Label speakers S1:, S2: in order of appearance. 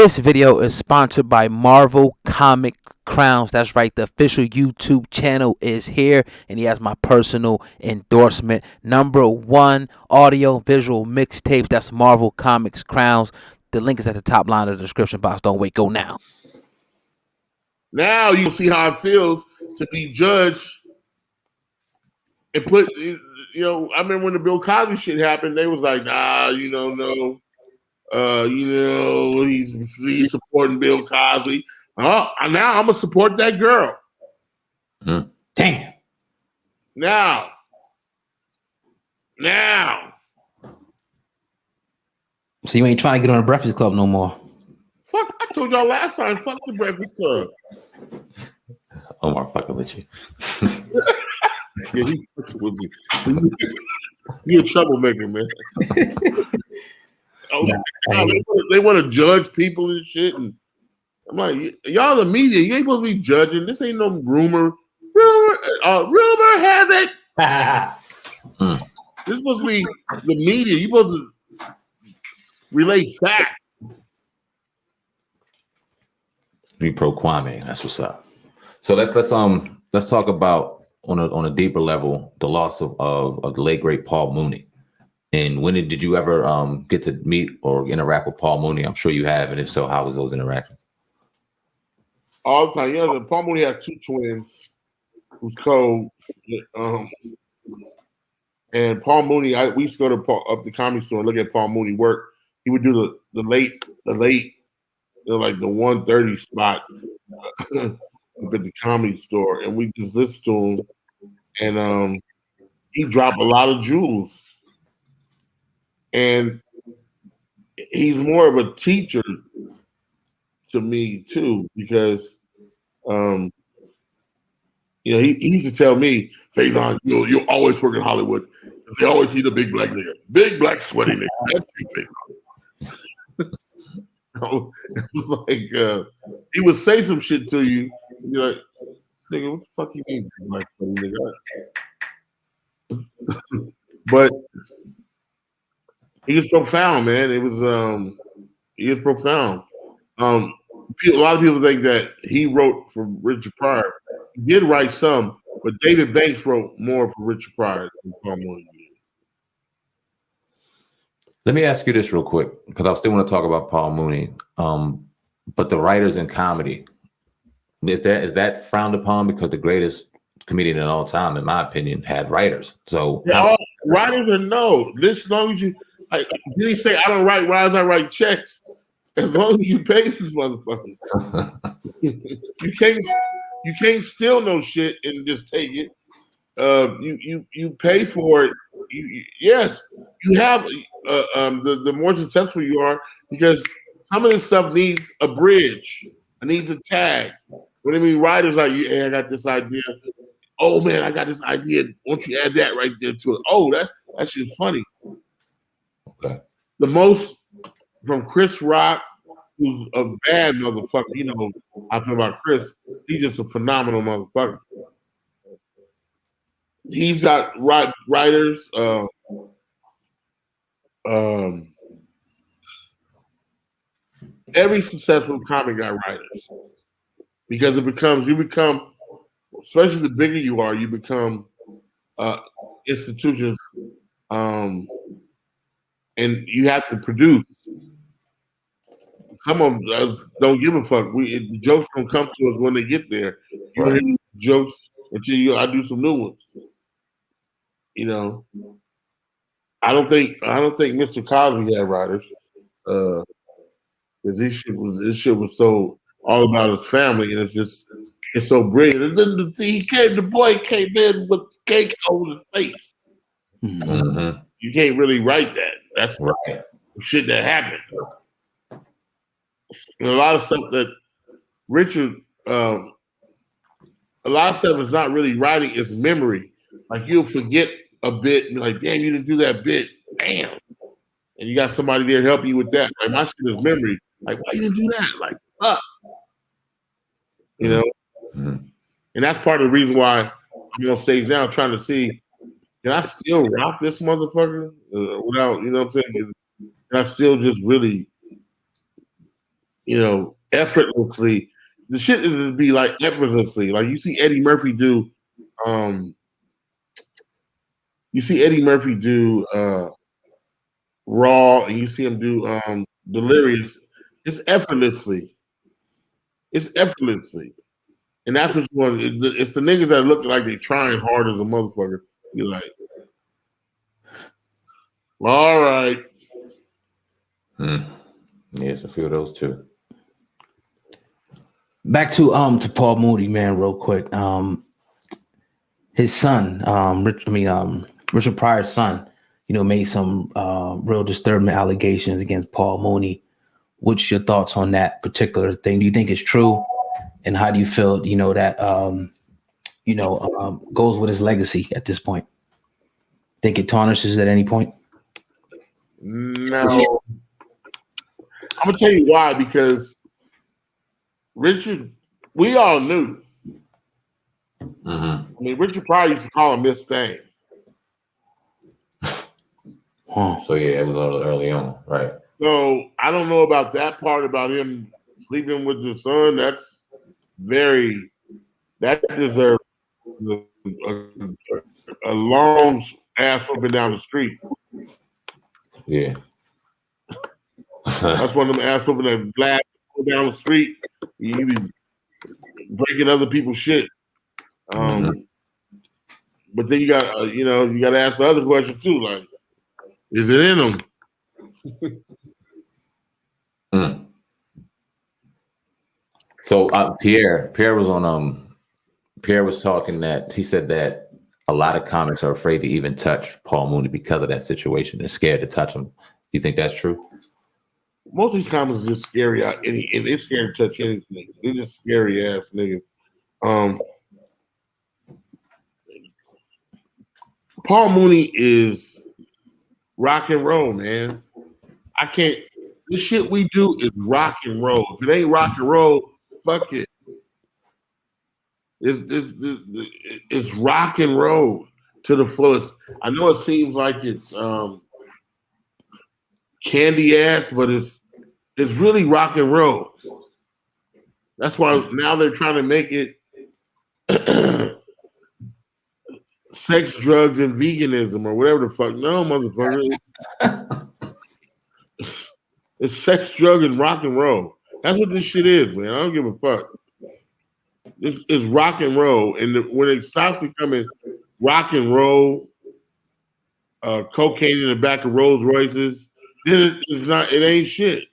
S1: This video is sponsored by Marvel Comic Crowns. That's right, the official YouTube channel is here, and he has my personal endorsement. #1 audio visual mixtapes. That's Marvel Comics Crowns. The link is at the top line of the description box. Don't wait, go now.
S2: Now you see how it feels to be judged and put. I remember when the Bill Cosby shit happened, they was like, nah, no. He's supporting Bill Cosby. Oh, now I'm gonna support that girl.
S3: Damn.
S2: Now.
S3: So you ain't trying to get on the Breakfast Club no more.
S2: Fuck! I told y'all last time. Fuck the Breakfast Club.
S3: Omar fucking with you.
S2: Yeah, he fucking with me. You a troublemaker, man. They want to judge people and shit, and I'm like, y'all the media, you ain't supposed to be judging. This ain't no rumor. Rumor has it. This is supposed to be the media. You supposed to relay facts.
S3: Be pro Kwame. That's what's up. So let's talk about on a deeper level the loss of the late great Paul Mooney. And when did you ever get to meet or interact with Paul Mooney? I'm sure you have, and if so, how was those interactions?
S2: All the time. Paul Mooney had 2 twins. It was cold. And Paul Mooney, we used to go to up the comedy store and look at Paul Mooney work. He would do the late, like the 1:30 spot up at the comedy store, and we just listened to him. And he dropped a lot of jewels. And he's more of a teacher to me too, because he used to tell me, Faizon, you'll always work in Hollywood. They always need a big black nigga, big black sweaty nigga. That's you, Faizon. It was like he would say some shit to you, and you're like, nigga, what the fuck you mean, big black sweaty nigga? But he was profound, man. He was profound. A lot of people think that he wrote for Richard Pryor. He did write some, but David Banks wrote more for Richard Pryor than Paul Mooney.
S3: Let me ask you this real quick, because I still want to talk about Paul Mooney. But the writers in comedy, is that frowned upon? Because the greatest comedian in all time, in my opinion, had writers. So
S2: writers are no. As long as you. Did he say, I don't write rhymes, I write checks? As long as you pay these motherfuckers. You can't steal no shit and just take it. You pay for it. Yes, you have the more successful you are, because some of this stuff needs a bridge. It needs a tag. What I mean, writers like, hey, I got this idea. Oh man, I got this idea. Won't you add that right there to it? Oh, that shit's funny.
S3: Okay.
S2: The most from Chris Rock, who's a bad motherfucker. I feel about Chris. He's just a phenomenal motherfucker. He's got writers. Every successful comic got writers, because you become, especially the bigger you are, you become institutions. And you have to produce. Some of us don't give a fuck. The jokes don't come to us when they get there. You don't hear jokes until I do some new ones. I don't think Mr. Cosby had writers, because this shit was so all about his family, and it's so brilliant. And then the boy came in with cake over his face.
S3: Mm-hmm.
S2: You can't really write that. That's right. Shit that happened. And a lot of stuff that Richard, a lot of stuff is not really writing, it's memory. Like, you'll forget a bit, and you're like, damn, you didn't do that bit. Damn. And you got somebody there helping you with that. Like, my shit is memory. Like, why you didn't do that? Like, fuck.
S3: Mm-hmm.
S2: And that's part of the reason why I'm on stage now trying to see, can I still rock this motherfucker without, what I'm saying? Can I still just really effortlessly. The shit is to be like effortlessly. Like you see Eddie Murphy do. You see Eddie Murphy do Raw, and you see him do Delirious. It's effortlessly. It's effortlessly. And that's what you want. It's the niggas that look like they trying hard as a motherfucker. You're like, all right.
S3: Yes, a few of those too.
S1: Back to Paul Mooney, man, real quick. His son, Richard Pryor's son, made some real disturbing allegations against Paul Mooney. What's your thoughts on that particular thing? Do you think it's true? And how do you feel, that goes with his legacy at this point? Think it tarnishes at any point?
S2: No. I'm gonna tell you why, because Richard, we all knew. I mean, Richard Pryor used to call him this thing.
S3: So yeah, it was early on, right?
S2: So I don't know about that part about him sleeping with his son. That deserves a long ass up and down the street.
S3: Yeah.
S2: That's one of them ass whooping that blast down the street. You be breaking other people's shit. But then you got you got to ask the other question too. Like, is it in them?
S3: So Pierre was talking that he said that a lot of comics are afraid to even touch Paul Mooney because of that situation. They're scared to touch him. Do you think that's true?
S2: Most of these comics are just scary out, and they're scared to touch anything. They're just scary ass niggas. Paul Mooney is rock and roll, man. I can't. This shit we do is rock and roll. If it ain't rock and roll, fuck it. It's rock and roll to the fullest. I know it seems like it's candy ass, but it's really rock and roll. That's why now they're trying to make it sex, drugs, and veganism or whatever the fuck. No, motherfucker. It's sex, drug, and rock and roll. That's what this shit is, man. I don't give a fuck. This is rock and roll. And when it stops becoming rock and roll, cocaine in the back of Rolls Royces, then it ain't shit.